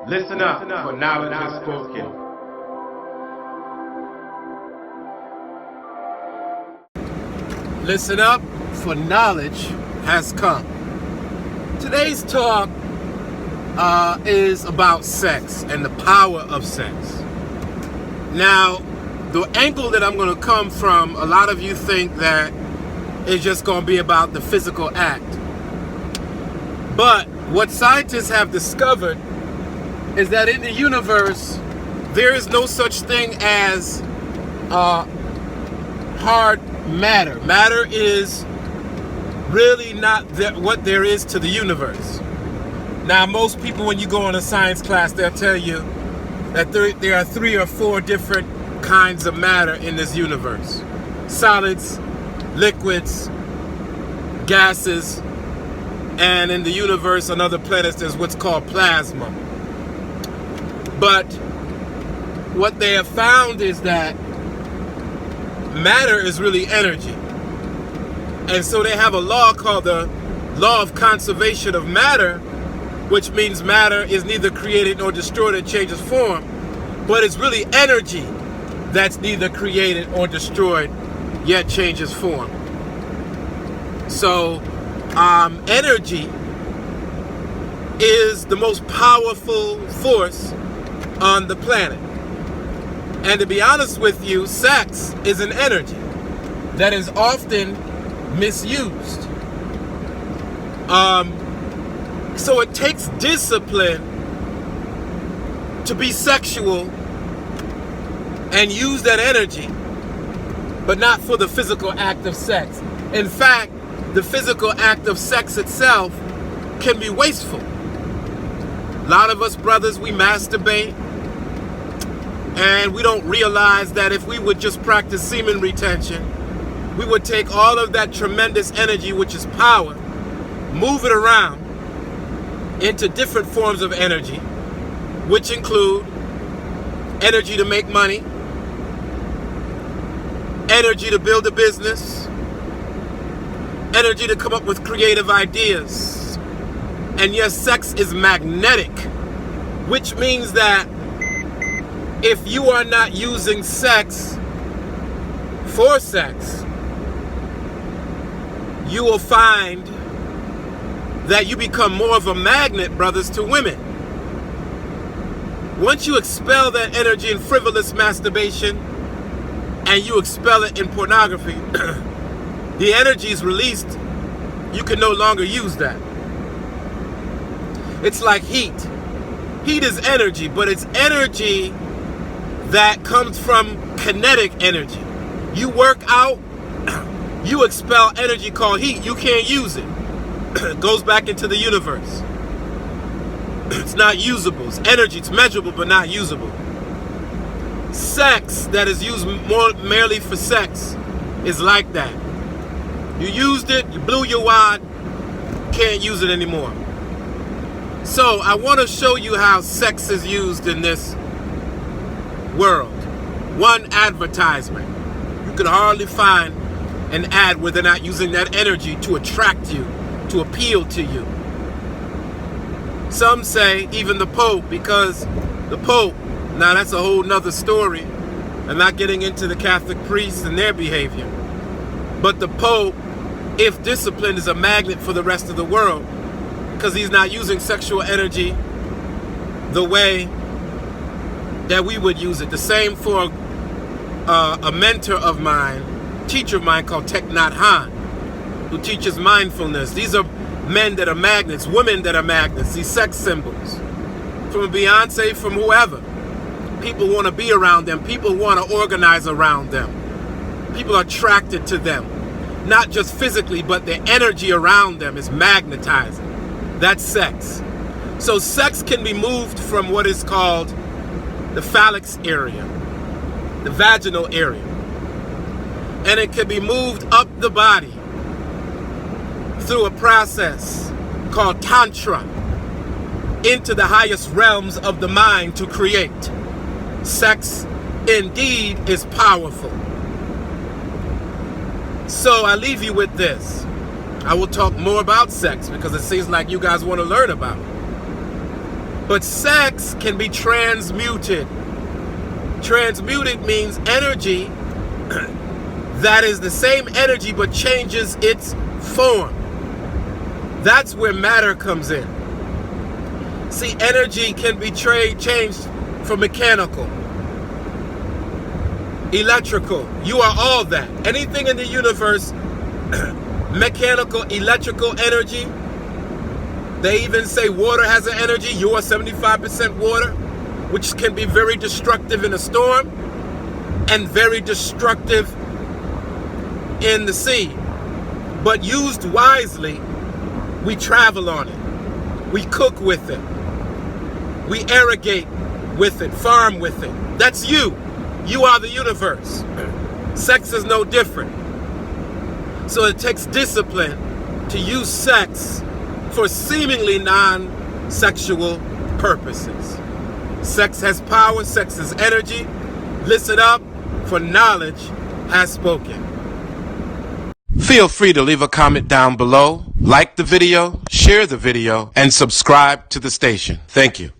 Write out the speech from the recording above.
Listen up, for knowledge is spoken. Listen up, for knowledge has come. Today's talk is about sex and the power of sex. Now, the angle that I'm going to come from, a lot of you think that it's just going to be about the physical act. But what scientists have discovered is that in the universe, there is no such thing as hard matter. Matter is really not what there is to the universe. Now, most people, when you go in a science class, they'll tell you that there are 3 or 4 different kinds of matter in this universe: solids, liquids, gases, and in the universe on other planets there's what's called plasma. But what they have found is that matter is really energy. And so they have a law called the law of conservation of matter, which means matter is neither created nor destroyed, it changes form, but it's really energy that's neither created or destroyed, yet changes form. So energy is the most powerful force on the planet. And to be honest with you, sex is an energy that is often misused. So it takes discipline to be sexual and use that energy, but not for the physical act of sex. In fact, the physical act of sex itself can be wasteful. A lot of us brothers, we masturbate, and we don't realize that if we would just practice semen retention, we would take all of that tremendous energy, which is power, move it around into different forms of energy, which include energy to make money, energy to build a business, energy to come up with creative ideas. And yes, sex is magnetic, which means that if you are not using sex for sex, you will find that you become more of a magnet, brothers, to women. Once you expel that energy in frivolous masturbation and you expel it in pornography, the energy is released. You can no longer use that. It's like heat. Heat is energy, but it's energy that comes from kinetic energy. You work out, you expel energy called heat. You can't use it. It goes back into the universe. It's not usable. It's energy. It's measurable, but not usable. Sex that is used merely for sex is like that. You used it, you blew your wad, can't use it anymore. So I want to show you how sex is used in this world. One advertisement. You can hardly find an ad where they're not using that energy to attract you, to appeal to you. Some say even the Pope, because the Pope, now that's a whole nother story. I'm not getting into the Catholic priests and their behavior. But the Pope, if disciplined, is a magnet for the rest of the world, because he's not using sexual energy the way that we would use it. The same for a mentor of mine, teacher of mine called Thich Nhat Hanh, who teaches mindfulness. These are men that are magnets, women that are magnets, these sex symbols. From a Beyonce, from whoever. People want to be around them. People want to organize around them. People are attracted to them. Not just physically, but the energy around them is magnetizing. That's sex. So sex can be moved from what is called the phallic area, the vaginal area. And it can be moved up the body through a process called Tantra into the highest realms of the mind to create. Sex indeed is powerful. So I leave you with this. I will talk more about sex because it seems like you guys want to learn about it. But sex can be transmuted. Transmuted means energy that is the same energy but changes its form. That's where matter comes in. See, energy can be changed from mechanical, electrical. You are all that. Anything in the universe, mechanical, electrical energy. They even say water has an energy. You are 75% water, which can be very destructive in a storm and very destructive in the sea. But used wisely, we travel on it. We cook with it. We irrigate with it, farm with it. That's you. You are the universe. Sex is no different. So it takes discipline to use sex for seemingly non-sexual purposes. Sex has power, sex is energy. Listen up, for knowledge has spoken. Feel free to leave a comment down below, like the video, share the video, and subscribe to the station. Thank you.